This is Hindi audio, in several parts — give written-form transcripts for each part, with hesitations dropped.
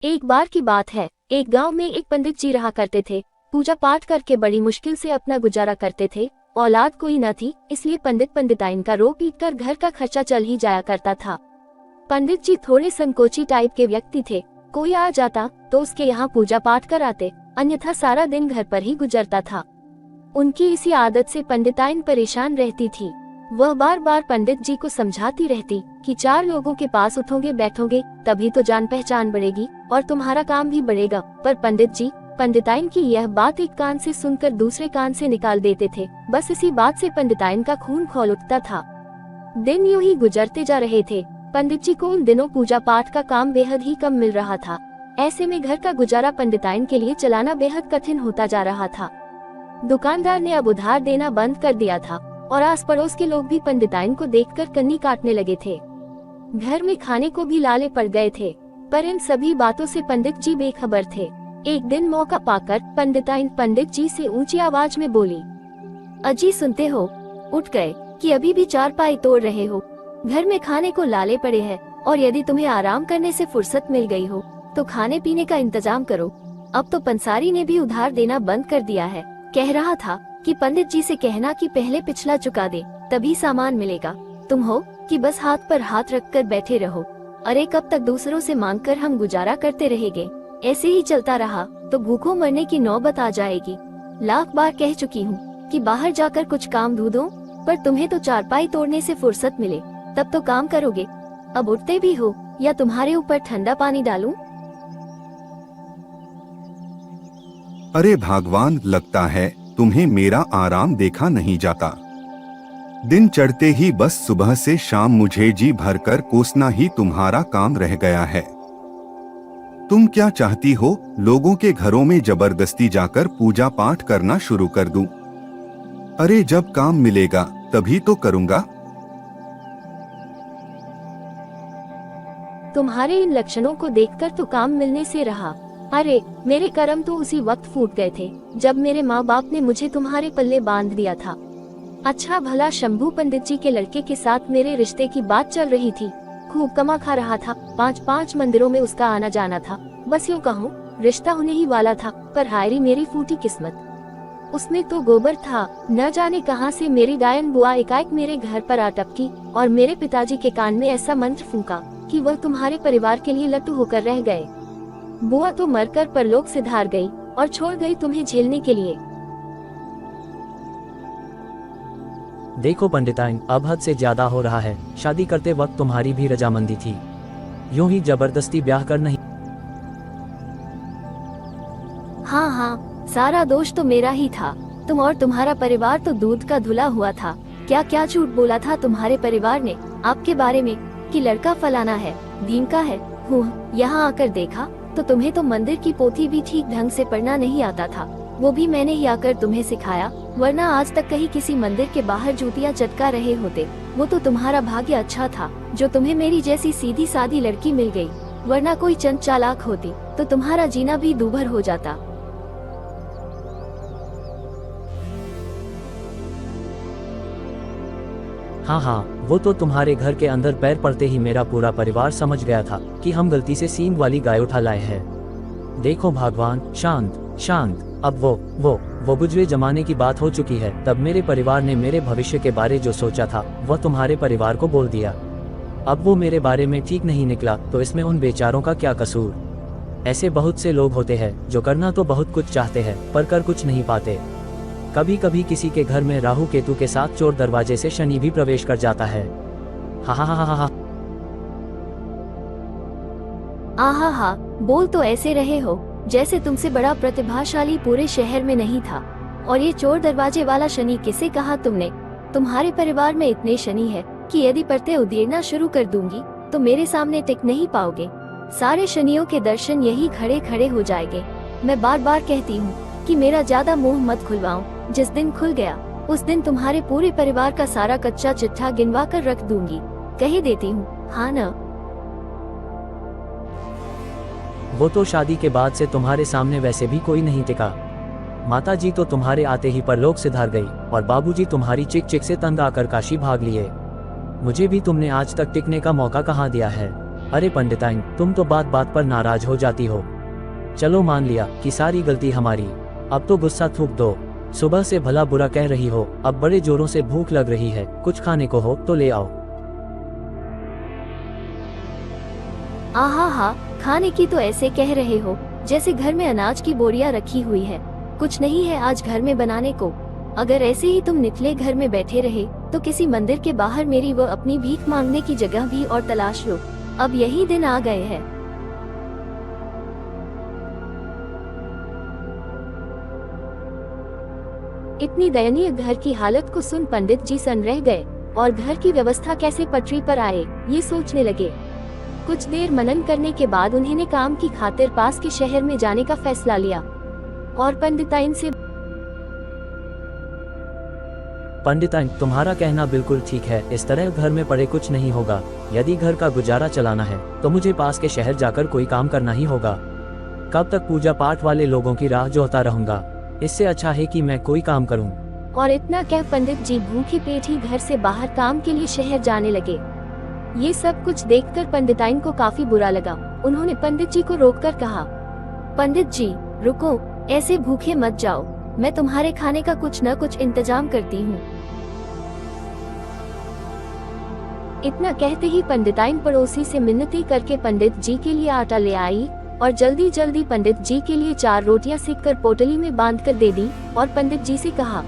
एक बार की बात है, एक गांव में एक पंडित जी रहा करते थे। पूजा पाठ करके बड़ी मुश्किल से अपना गुजारा करते थे। औलाद कोई न थी, इसलिए पंडित पंडिताइन का रो पीट कर घर का खर्चा चल ही जाया करता था। पंडित जी थोड़े संकोची टाइप के व्यक्ति थे। कोई आ जाता तो उसके यहाँ पूजा पाठ कराते, अन्यथा सारा दिन घर पर ही गुजरता था। उनकी इसी आदत से पंडिताइन परेशान रहती थी। वह बार बार पंडित जी को समझाती रहती कि 4 लोगों के पास उठोगे बैठोगे तभी तो जान पहचान बढ़ेगी और तुम्हारा काम भी बढ़ेगा। पर पंडित जी पंडिताइन की यह बात एक कान से सुनकर दूसरे कान से निकाल देते थे। बस इसी बात से पंडिताइन का खून खौल उठता था। दिन यूं ही गुजरते जा रहे थे। पंडित जी को उन दिनों पूजा पाठ का काम बेहद ही कम मिल रहा था। ऐसे में घर का गुजारा पंडिताइन के लिए चलाना बेहद कठिन होता जा रहा था। दुकानदार ने अब उधार देना बंद कर दिया था और आस पड़ोस के लोग भी पंडिताइन को देखकर कन्नी काटने लगे थे। घर में खाने को भी लाले पड़ गए थे, पर इन सभी बातों से पंडित जी बेखबर थे। एक दिन मौका पाकर पंडिताइन पंडित जी से ऊंची आवाज में बोली, अजी सुनते हो, उठ गए कि अभी भी चारपाई तोड़ रहे हो? घर में खाने को लाले पड़े हैं और यदि तुम्हें आराम करने से फुर्सत मिल गई हो तो खाने पीने का इंतजाम करो। अब तो पंसारी ने भी उधार देना बंद कर दिया है। कह रहा था कि पंडित जी से कहना कि पहले पिछला चुका दे, तभी सामान मिलेगा। तुम हो कि बस हाथ पर हाथ रखकर बैठे रहो। अरे कब तक दूसरों से मांगकर हम गुजारा करते रहेंगे? ऐसे ही चलता रहा तो भूखों मरने की नौबत आ जाएगी। लाख बार कह चुकी हूँ कि बाहर जाकर कुछ काम ढूंढो, पर तुम्हें तो चारपाई तोड़ने से फुर्सत मिले तब तो काम करोगे। अब उठते भी हो या तुम्हारे ऊपर ठंडा पानी डालूं? अरे भगवान, लगता है तुम्हें मेरा आराम देखा नहीं जाता। दिन चढ़ते ही बस सुबह से शाम मुझे जी भरकर कोसना ही तुम्हारा काम रह गया है। तुम क्या चाहती हो, लोगों के घरों में जबरदस्ती जाकर पूजा पाठ करना शुरू कर दूं? अरे जब काम मिलेगा तभी तो करूंगा। तुम्हारे इन लक्षणों को देखकर तो काम मिलने से रहा। अरे मेरे कर्म तो उसी वक्त फूट गए थे जब मेरे माँ बाप ने मुझे तुम्हारे पल्ले बांध दिया था। अच्छा भला शंभू पंडित जी के लड़के के साथ मेरे रिश्ते की बात चल रही थी। खूब कमा खा रहा था, 5 मंदिरों में उसका आना जाना था। बस यूँ कहूँ रिश्ता होने ही वाला था, पर हायरी मेरी फूटी किस्मत। उसमें तो गोबर था। न जाने कहां से मेरी गायन बुआ एकाएक मेरे घर पर आ टपकी और मेरे पिताजी के कान में ऐसा मंत्र फूंका कि वह तुम्हारे परिवार के लिए लट्टू होकर रह गए। बुआ तो मरकर परलोक से धार गई और छोड़ गई तुम्हें झेलने के लिए। देखो पंडिताइन, अब हद से ज्यादा हो रहा है। शादी करते वक्त तुम्हारी भी रजामंदी थी, यूं ही जबरदस्ती ब्याह कर नहीं। हाँ, सारा दोष तो मेरा ही था। तुम और तुम्हारा परिवार तो दूध का धुला हुआ था। क्या क्या झूठ बोला था तुम्हारे परिवार ने आपके बारे में कि लड़का फलाना है, दीन का है। यहाँ आकर देखा तो तुम्हें तो मंदिर की पोथी भी ठीक ढंग से पढ़ना नहीं आता था। वो भी मैंने ही आकर तुम्हें सिखाया, वरना आज तक कहीं किसी मंदिर के बाहर जूतियाँ चटका रहे होते। वो तो तुम्हारा भाग्य अच्छा था जो तुम्हें मेरी जैसी सीधी सादी लड़की मिल गई, वरना कोई चंद चालाक होती तो तुम्हारा जीना भी दूभर हो जाता। हाँ, वो तो तुम्हारे घर के अंदर पैर पड़ते ही मेरा पूरा परिवार समझ गया था कि हम गलती से सींग वाली गाय उठा लाए हैं। देखो भगवान, शांत। अब वो गुजरे जमाने की बात हो चुकी है। तब मेरे परिवार ने मेरे भविष्य के बारे जो सोचा था वह तुम्हारे परिवार को बोल दिया। अब वो मेरे बारे में ठीक नहीं निकला तो इसमें उन बेचारों का क्या कसूर? ऐसे बहुत से लोग होते हैं जो करना तो बहुत कुछ चाहते हैं पर कर कुछ नहीं पाते। कभी कभी किसी के घर में राहु केतु के साथ चोर दरवाजे से शनि भी प्रवेश कर जाता है। हा, बोल तो ऐसे रहे हो जैसे तुमसे बड़ा प्रतिभाशाली पूरे शहर में नहीं था। और ये चोर दरवाजे वाला शनि किसे कहा तुमने? तुम्हारे परिवार में इतने शनि है कि यदि पर्दे उधेड़ना शुरू कर दूंगी तो मेरे सामने टिक नहीं पाओगे। सारे शनियों के दर्शन यही खड़े खड़े हो जाएंगे। मैं बार बार कहती हूँ कि मेरा ज्यादा मुंह मत खुलवाओ। जिस दिन खुल गया उस दिन तुम्हारे पूरे परिवार का सारा कच्चा चिट्ठा गिनवा कर रख दूंगी। कह देती हूँ, हाँ न? वो तो शादी के बाद से तुम्हारे सामने वैसे भी कोई नहीं टिका। माताजी तो तुम्हारे आते ही परलोक से धार गई और बाबूजी तुम्हारी चिक चिक से तंग आकर काशी भाग लिए। मुझे भी तुमने आज तक टिकने का मौका कहाँ दिया है? अरे पंडिताइन, तुम तो बात बात पर नाराज हो जाती हो। चलो मान लिया कि सारी गलती हमारी, अब तो गुस्सा थूक दो। सुबह से भला बुरा कह रही हो, अब बड़े जोरों से भूख लग रही है, कुछ खाने को हो तो ले आओ। आहा हा, खाने की तो ऐसे कह रहे हो जैसे घर में अनाज की बोरियां रखी हुई है। कुछ नहीं है आज घर में बनाने को। अगर ऐसे ही तुम निकले घर में बैठे रहे तो किसी मंदिर के बाहर मेरी व अपनी भीख मांगने की जगह भी और तलाश लो। अब यही दिन आ गए हैं। इतनी दयनीय घर की हालत को सुन पंडित जी सन रह गए और घर की व्यवस्था कैसे पटरी पर आए ये सोचने लगे। कुछ देर मनन करने के बाद उन्होंने काम की खातिर पास के शहर में जाने का फैसला लिया और पंडिताइन से, पंडिताइन, तुम्हारा कहना बिल्कुल ठीक है। इस तरह घर में पड़े कुछ नहीं होगा। यदि घर का गुजारा चलाना है तो मुझे पास के शहर जाकर कोई काम करना ही होगा। कब तक पूजा पाठ वाले लोगों की राह जोहता रहूंगा? इससे अच्छा है कि मैं कोई काम करूं। और इतना कह पंडित जी भूखे पेट ही घर से बाहर काम के लिए शहर जाने लगे। ये सब कुछ देखकर पंडिताइन को काफी बुरा लगा। उन्होंने पंडित जी को रोककर कहा, पंडित जी रुको, ऐसे भूखे मत जाओ, मैं तुम्हारे खाने का कुछ न कुछ इंतजाम करती हूँ। इतना कहते ही पंडिताइन पड़ोसी से मिन्नती करके पंडित जी के लिए आटा ले आई और जल्दी जल्दी पंडित जी के लिए 4 रोटियां सेक कर पोटली में बांध कर दे दी और पंडित जी से कहा,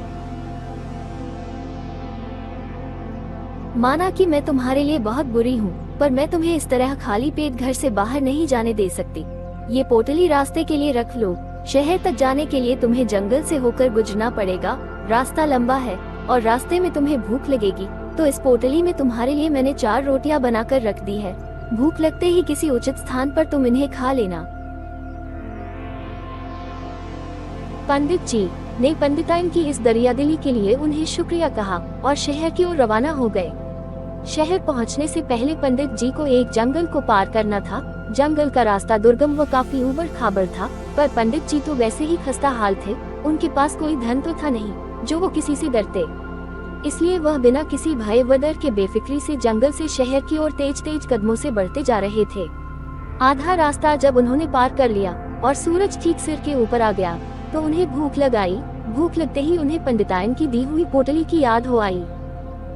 माना कि मैं तुम्हारे लिए बहुत बुरी हूँ, पर मैं तुम्हें इस तरह खाली पेट घर से बाहर नहीं जाने दे सकती। ये पोटली रास्ते के लिए रख लो। शहर तक जाने के लिए तुम्हें जंगल से होकर गुजरना पड़ेगा। रास्ता लंबा है और रास्ते में तुम्हें भूख लगेगी, तो इस पोटली में तुम्हारे लिए मैंने 4 रोटियां बनाकर रख दी है। भूख लगते ही किसी उचित स्थान पर तुम इन्हें खा लेना। पंडित जी ने पंडिताइन की इस दरियादिली के लिए उन्हें शुक्रिया कहा और शहर की ओर रवाना हो गए। शहर पहुंचने से पहले पंडित जी को एक जंगल को पार करना था। जंगल का रास्ता दुर्गम व काफी ऊबड़ खाबड़ था, पर पंडित जी तो वैसे ही खस्ता हाल थे। उनके पास कोई धन तो था नहीं जो वो किसी से डरते, इसलिए वह बिना किसी भय व डर के बेफिक्री से जंगल से शहर की ओर तेज तेज कदमों से बढ़ते जा रहे थे। आधा रास्ता जब उन्होंने पार कर लिया और सूरज ठीक सिर के ऊपर आ गया तो उन्हें भूख लग आई। भूख लगते ही उन्हें पंडिताइन की दी हुई पोटली की याद हो आई,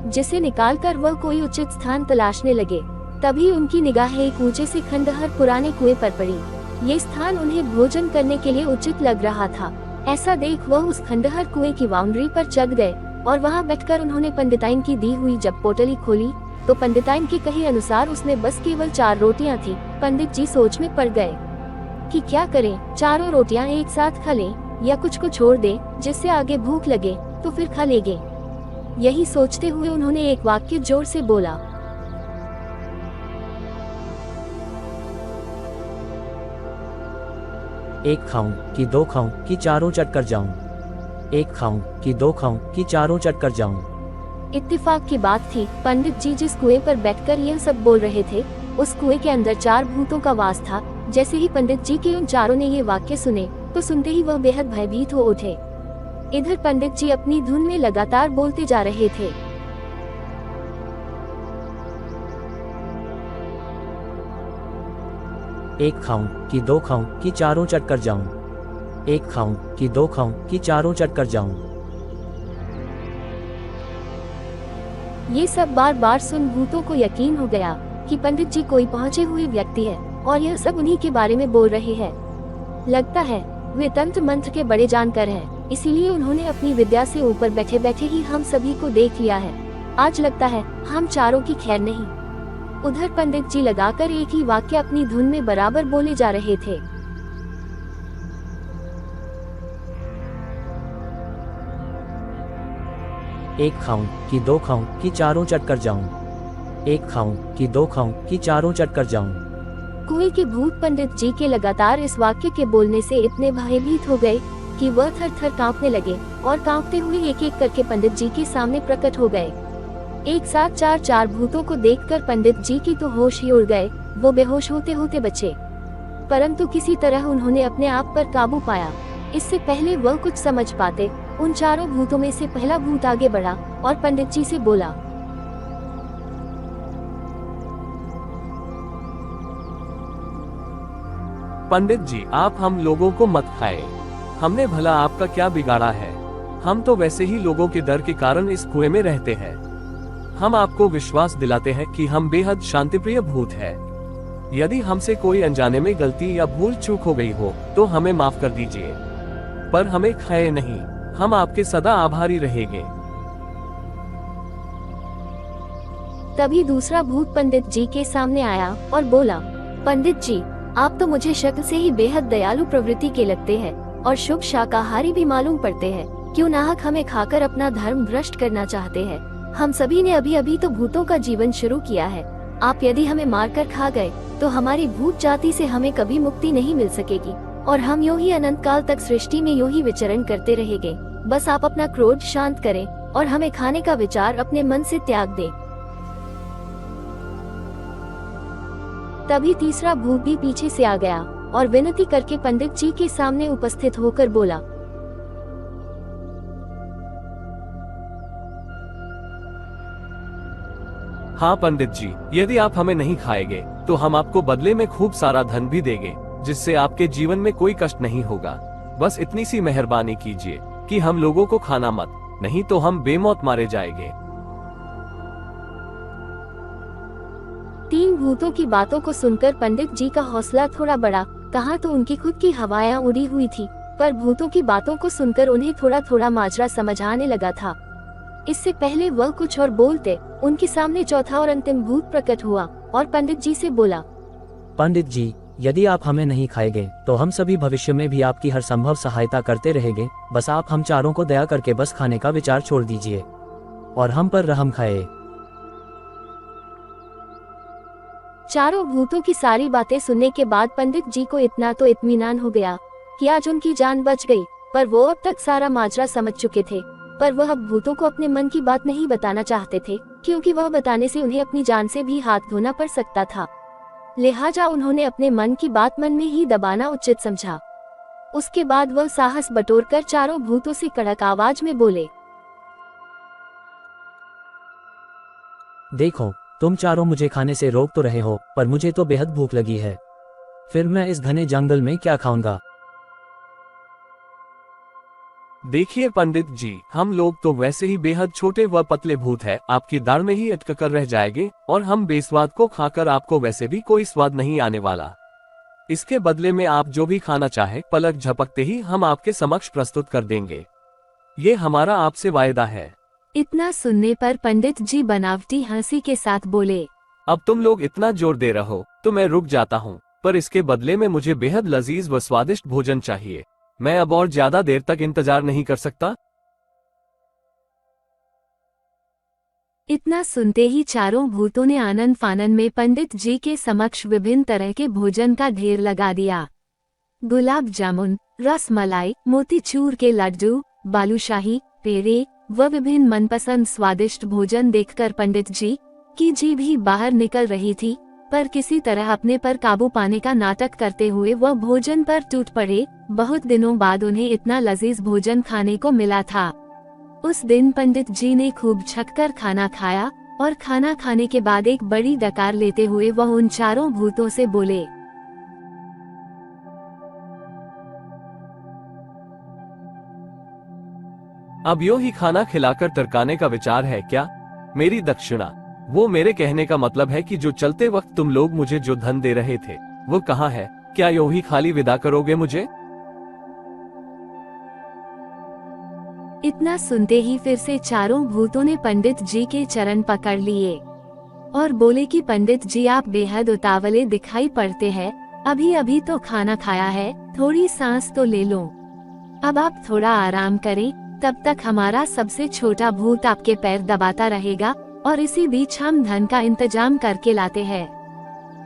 जिसे निकालकर वह कोई उचित स्थान तलाशने लगे। तभी उनकी निगाह एक ऊंचे से खंडहर पुराने कुएं पर पड़ी। ये स्थान उन्हें भोजन करने के लिए उचित लग रहा था। ऐसा देख वह उस खंडहर कुएं की बाउंड्री पर चढ़ गए और वहां बैठकर उन्होंने पंडिताइन की दी हुई जब पोटली खोली तो पंडिताइन के कहे अनुसार उसमें बस केवल 4 रोटियां थी। पंडित जी सोच में पड़ गए कि क्या करें, 4 रोटियां एक साथ खा लें या कुछ को छोड़ दे जिससे आगे भूख लगे तो फिर खा लेंगे। यही सोचते हुए उन्होंने एक वाक्य जोर से बोला, एक खाऊं कि 2 खाऊं कि चारों चट कर जाऊं, एक खाऊं कि 2 खाऊं कि चारों चट कर जाऊं। इत्तेफाक की बात थी, पंडित जी जिस कुएं पर बैठकर यह सब बोल रहे थे उस कुएं के अंदर 4 भूतों का वास था। जैसे ही पंडित जी के उन चारों ने ये वाक्य सुने तो सुनते ही वह बेहद भयभीत हो उठे। इधर पंडित जी अपनी धुन में लगातार बोलते जा रहे थे, एक खाऊं कि 2 खाऊं कि चारों चट कर जाऊं, एक खाऊं कि 2 खाऊं कि चारों चट कर जाऊं। ये सब बार बार सुन भूतों को यकीन हो गया कि पंडित जी कोई पहुंचे हुए व्यक्ति है और यह सब उन्हीं के बारे में बोल रहे हैं। लगता है वे तंत्र मंत्र के बड़े जानकार हैं, इसीलिए उन्होंने अपनी विद्या से ऊपर बैठे बैठे ही हम सभी को देख लिया है। आज लगता है हम चारों की खैर नहीं। उधर पंडित जी लगाकर एक ही वाक्य अपनी धुन में बराबर बोले जा रहे थे, एक खाऊं कि 2 खाऊं कि चारों चट कर जाऊं, एक खाऊं कि 2 खाऊं कि चारों चट कर जाऊं। कुएं के भूत पंडित जी के लगातार इस वाक्य के बोलने से इतने भयभीत हो गए कि वह थर थर कांपने लगे और कांपते हुए एक एक करके पंडित जी के सामने प्रकट हो गए। एक साथ 4 भूतों को देखकर पंडित जी की तो होश ही उड़ गए। वो बेहोश होते होते बचे, परंतु किसी तरह उन्होंने अपने आप पर काबू पाया। इससे पहले वह कुछ समझ पाते, उन 4 भूतों में से पहला भूत आगे बढ़ा और पंडित जी से बोला, पंडित जी, आप हम लोगों को मत खाए। हमने भला आपका क्या बिगाड़ा है? हम तो वैसे ही लोगों के डर के कारण इस कुएं में रहते हैं। हम आपको विश्वास दिलाते हैं कि हम बेहद शांतिप्रिय भूत हैं। यदि हमसे कोई अनजाने में गलती या भूल चूक हो गई हो तो हमें माफ कर दीजिए, पर हमें खाए नहीं। हम आपके सदा आभारी रहेंगे। तभी दूसरा भूत पंडित जी के सामने आया और बोला, पंडित जी, आप तो मुझे शक्ल से ही बेहद दयालु प्रवृत्ति के लगते हैं और शुभ शाकाहारी भी मालूम पड़ते हैं। क्यों नाहक हमें खाकर अपना धर्म भ्रष्ट करना चाहते हैं? हम सभी ने अभी अभी तो भूतों का जीवन शुरू किया है। आप यदि हमें मारकर खा गए तो हमारी भूत जाति से हमें कभी मुक्ति नहीं मिल सकेगी और हम यूं ही अनंत काल तक सृष्टि में यूं ही विचरण करते रहेंगे। बस आप अपना क्रोध शांत करें और हमें खाने का विचार अपने मन से त्याग दें। तभी तीसरा भूत भी पीछे से आ गया और विनती करके पंडित जी के सामने उपस्थित होकर बोला, हाँ पंडित जी, यदि आप हमें नहीं खाएंगे तो हम आपको बदले में खूब सारा धन भी देंगे, जिससे आपके जीवन में कोई कष्ट नहीं होगा। बस इतनी सी मेहरबानी कीजिए कि हम लोगों को खाना मत, नहीं तो हम बेमौत मारे जाएंगे। तीन भूतों की बातों को सुनकर पंडित जी का हौसला थोड़ा बढ़ा। कहाँ तो उनकी खुद की हवाएं उड़ी हुई थी, पर भूतों की बातों को सुनकर उन्हें थोड़ा थोड़ा माजरा समझ आने लगा था। इससे पहले वह कुछ और बोलते, उनके सामने चौथा और अंतिम भूत प्रकट हुआ और पंडित जी से बोला, पंडित जी, यदि आप हमें नहीं खाएंगे तो हम सभी भविष्य में भी आपकी हर संभव सहायता करते रहेंगे। बस आप हम चारों को दया करके बस खाने का विचार छोड़ दीजिए और हम पर रहम खाए। चारों भूतों की सारी बातें सुनने के बाद पंडित जी को इतना तो इत्मीनान हो गया कि आज उनकी जान बच गई, पर वो अब तक सारा माजरा समझ चुके थे। पर वह अब भूतों को अपने मन की बात नहीं बताना चाहते थे, क्योंकि वह बताने से उन्हें अपनी जान से भी हाथ धोना पड़ सकता था। लिहाजा उन्होंने अपने मन की बात मन में ही दबाना उचित समझा। उसके बाद वह साहस बटोरकर चारों भूतों से कड़क आवाज में बोले, देखो, तुम चारों मुझे खाने से रोक तो रहे हो, पर मुझे तो बेहद भूख लगी है। फिर मैं इस घने जंगल में क्या खाऊंगा? देखिए पंडित जी, हम लोग तो वैसे ही बेहद छोटे व पतले भूत हैं, आपकी दाढ़ में ही अटक कर रह जाएंगे और हम बेस्वाद को खाकर आपको वैसे भी कोई स्वाद नहीं आने वाला। इसके बदले में आप जो भी खाना चाहे पलक झपकते ही हम आपके समक्ष प्रस्तुत कर देंगे। ये हमारा आपसे वायदा है। इतना सुनने पर पंडित जी बनावटी हंसी के साथ बोले, अब तुम लोग इतना जोर दे रहे हो तो मैं रुक जाता हूँ, पर इसके बदले में मुझे बेहद लजीज व स्वादिष्ट भोजन चाहिए। मैं अब और ज्यादा देर तक इंतजार नहीं कर सकता। इतना सुनते ही चारों भूतों ने आनंद फानन में पंडित जी के समक्ष विभिन्न तरह के भोजन का ढेर लगा दिया। गुलाब जामुन, रसमलाई, मोतीचूर के लड्डू, बालूशाही, पेड़े व विभिन्न मनपसंद स्वादिष्ट भोजन देखकर पंडित जी की जीभ ही बाहर निकल रही थी, पर किसी तरह अपने पर काबू पाने का नाटक करते हुए वह भोजन पर टूट पड़े। बहुत दिनों बाद उन्हें इतना लजीज भोजन खाने को मिला था। उस दिन पंडित जी ने खूब छककर खाना खाया और खाना खाने के बाद एक बड़ी डकार लेते हुए वह उन चारों भूतों से बोले, अब यूं ही खाना खिलाकर तरकाने का विचार है क्या? मेरी दक्षिणा, वो मेरे कहने का मतलब है कि जो चलते वक्त तुम लोग मुझे जो धन दे रहे थे वो कहाँ है? क्या यूं ही खाली विदा करोगे मुझे? इतना सुनते ही फिर से चारों भूतों ने पंडित जी के चरण पकड़ लिए और बोले कि पंडित जी, आप बेहद उतावले दिखाई पड़ते हैं। अभी अभी तो खाना खाया है, थोड़ी सांस तो ले लो। अब आप थोड़ा आराम करें, तब तक हमारा सबसे छोटा भूत आपके पैर दबाता रहेगा और इसी बीच हम धन का इंतजाम करके लाते हैं।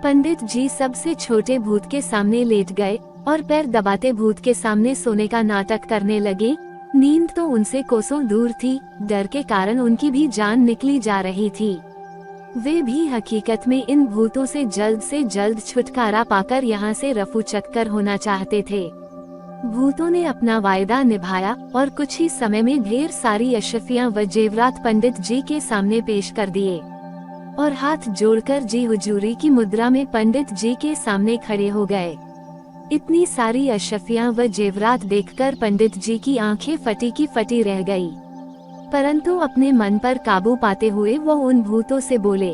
पंडित जी सबसे छोटे भूत के सामने लेट गए और पैर दबाते भूत के सामने सोने का नाटक करने लगे। नींद तो उनसे कोसों दूर थी, डर के कारण उनकी भी जान निकली जा रही थी। वे भी हकीकत में इन भूतों से जल्द छुटकारा पाकर यहाँ से रफू चक्कर होना चाहते थे। भूतों ने अपना वायदा निभाया और कुछ ही समय में ढेर सारी अशफियां व जेवरात पंडित जी के सामने पेश कर दिए और हाथ जोड़कर जी हुजूरी की मुद्रा में पंडित जी के सामने खड़े हो गए। इतनी सारी अशफियां व जेवरात देखकर पंडित जी की आंखें फटी की फटी रह गई, परंतु अपने मन पर काबू पाते हुए वो उन भूतों से बोले,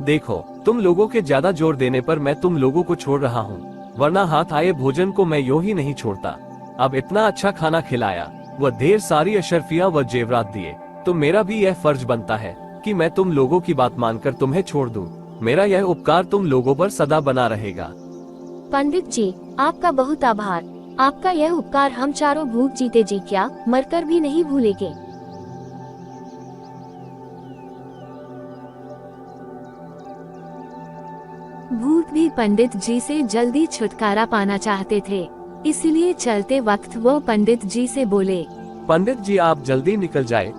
देखो, तुम लोगों के ज्यादा जोर देने पर मैं तुम लोगों को छोड़ रहा हूँ, वरना हाथ आए भोजन को मैं यूं ही नहीं छोड़ता। अब इतना अच्छा खाना खिलाया, वह ढेर सारी अशरफियां व जेवरात दिए, तो मेरा भी यह फर्ज बनता है कि मैं तुम लोगों की बात मानकर तुम्हें छोड़ दूं। मेरा यह उपकार तुम लोगों पर सदा बना रहेगा। पंडित जी, आपका बहुत आभार। आपका यह उपकार हम चारों भूत जीते जी क्या मरकर भी नहीं भूलेंगे। भूत भी पंडित जी से जल्दी छुटकारा पाना चाहते थे, इसलिए चलते वक्त वो पंडित जी से बोले, पंडित जी आप जल्दी निकल जाए,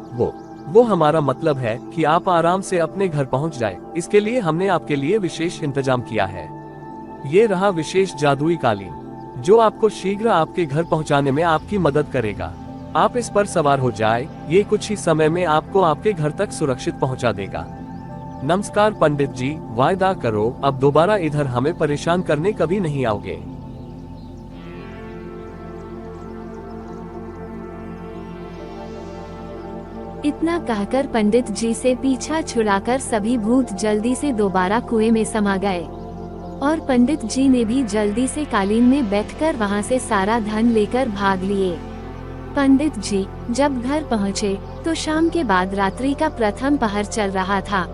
वो हमारा मतलब है कि आप आराम से अपने घर पहुंच जाए। इसके लिए हमने आपके लिए विशेष इंतजाम किया है। ये रहा विशेष जादुई कालीन, जो आपको शीघ्र आपके घर पहुंचाने में आपकी मदद करेगा। आप इस पर सवार हो जाए, ये कुछ ही समय में आपको आपके घर तक सुरक्षित पहुंचा देगा। नमस्कार पंडित जी, वायदा करो अब दोबारा इधर हमें परेशान करने कभी नहीं आओगे। इतना कहकर पंडित जी से पीछा छुड़ाकर सभी भूत जल्दी से दोबारा कुएं में समा गए, और पंडित जी ने भी जल्दी से कालीन में बैठकर वहां से सारा धन लेकर भाग लिए। पंडित जी जब घर पहुंचे तो शाम के बाद रात्रि का प्रथम पहर चल रहा था।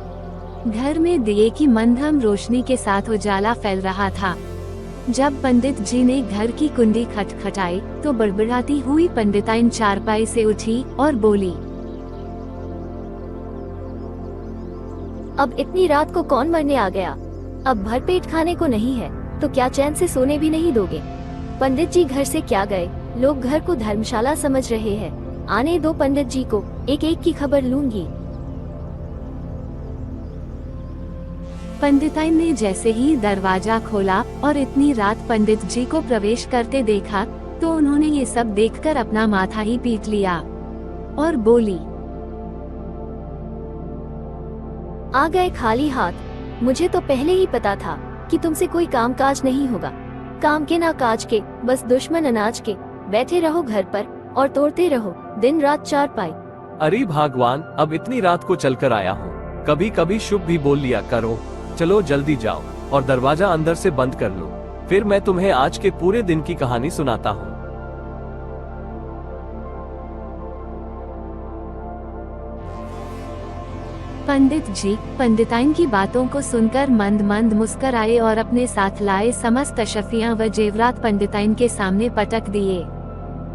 घर में दिए की मंदम रोशनी के साथ उजाला फैल रहा था। जब पंडित जी ने घर की कुंडी खटखटाई तो बड़बड़ाती हुई पंडिताइन चारपाई से उठी और बोली, अब इतनी रात को कौन मरने आ गया? अब भरपेट खाने को नहीं है तो क्या चैन से सोने भी नहीं दोगे? पंडित जी घर से क्या गए? लोग घर को धर्मशाला समझ रहे हैं। आने दो पंडित जी को, एक एक की खबर लूंगी। पंडिताइन ने जैसे ही दरवाजा खोला और इतनी रात पंडित जी को प्रवेश करते देखा तो उन्होंने ये सब देखकर अपना माथा ही पीट लिया और बोली, आ गए खाली हाथ। मुझे तो पहले ही पता था कि तुमसे कोई काम काज नहीं होगा। काम के ना काज के, बस दुश्मन अनाज के। बैठे रहो घर पर और तोड़ते रहो दिन रात चारपाई। अरे भगवान, अब इतनी रात को चलकर आया हूँ, कभी कभी शुभ भी बोल लिया करो। चलो जल्दी जाओ और दरवाजा अंदर से बंद कर लो, फिर मैं तुम्हें आज के पूरे दिन की कहानी सुनाता हूँ। पंडित जी पंडिताइन की बातों को सुनकर मंद मंद मुस्कुराए और अपने साथ लाए समस्त अशफियां व जेवरात पंडिताइन के सामने पटक दिए।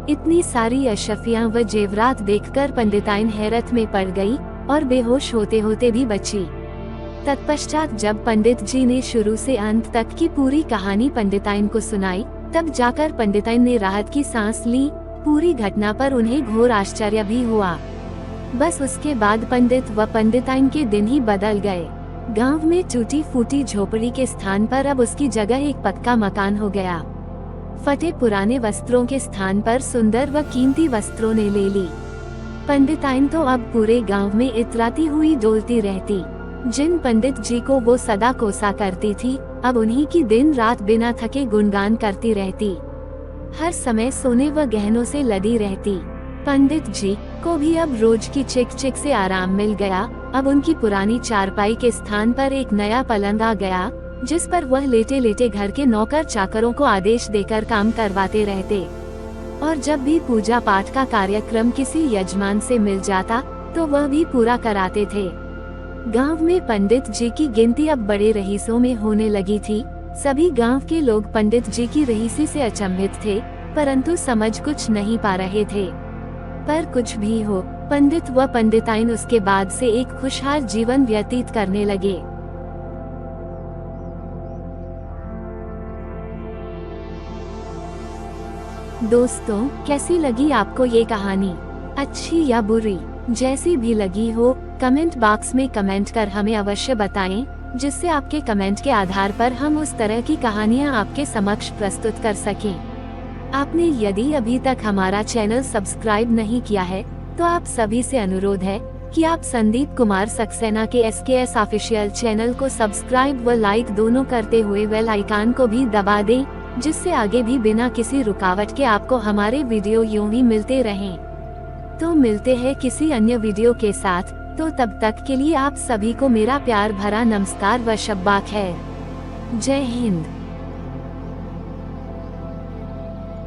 इतनी सारी अशफियां व जेवरात देखकर पंडिताइन हैरत में पड़ गई और बेहोश होते होते भी बची। तत्पश्चात जब पंडित जी ने शुरू से अंत तक की पूरी कहानी पंडिताइन को सुनाई, तब जाकर पंडिताइन ने राहत की सांस ली। पूरी घटना पर उन्हें घोर आश्चर्य भी हुआ। बस उसके बाद पंडित व पंडिताइन के दिन ही बदल गए। गांव में टूटी फूटी झोपड़ी के स्थान पर अब उसकी जगह एक पक्का मकान हो गया। फटे पुराने वस्त्रों के स्थान पर सुंदर व कीमती वस्त्रों ने ले ली। पंडिताइन तो अब पूरे गांव में इतराती हुई डोलती रहती। जिन पंडित जी को वो सदा कोसा करती थी, अब उन्हीं की दिन रात बिना थके गुणगान करती रहती। हर समय सोने व गहनों से लदी रहती। पंडित जी को भी अब रोज की चिक चिक से आराम मिल गया। अब उनकी पुरानी चारपाई के स्थान पर एक नया पलंग आ गया, जिस पर वह लेटे लेटे घर के नौकर चाकरों को आदेश देकर काम करवाते रहते। और जब भी पूजा पाठ का कार्यक्रम किसी यजमान से मिल जाता तो वह भी पूरा कराते थे। गांव में पंडित जी की गिनती अब बड़े रईसों में होने लगी थी। सभी गांव के लोग पंडित जी की रईसी से अचंभित थे, परंतु समझ कुछ नहीं पा रहे थे। पर कुछ भी हो, पंडित व पंडिताइन उसके बाद से एक खुशहाल जीवन व्यतीत करने लगे। दोस्तों, कैसी लगी आपको ये कहानी? अच्छी या बुरी? जैसी भी लगी हो, कमेंट बॉक्स में कमेंट कर हमें अवश्य बताएं, जिससे आपके कमेंट के आधार पर हम उस तरह की कहानियां आपके समक्ष प्रस्तुत कर सकें। आपने यदि अभी तक हमारा चैनल सब्सक्राइब नहीं किया है तो आप सभी से अनुरोध है कि आप संदीप कुमार सक्सेना के SKS ऑफिशियल चैनल को सब्सक्राइब व लाइक दोनों करते हुए बेल आइकन को भी दबा दें, जिससे आगे भी बिना किसी रुकावट के आपको हमारे वीडियो यूं ही मिलते रहें। तो मिलते हैं किसी अन्य वीडियो के साथ, तो तब तक के लिए आप सभी को मेरा प्यार भरा नमस्कार व शब्बा खैर। जय हिंद।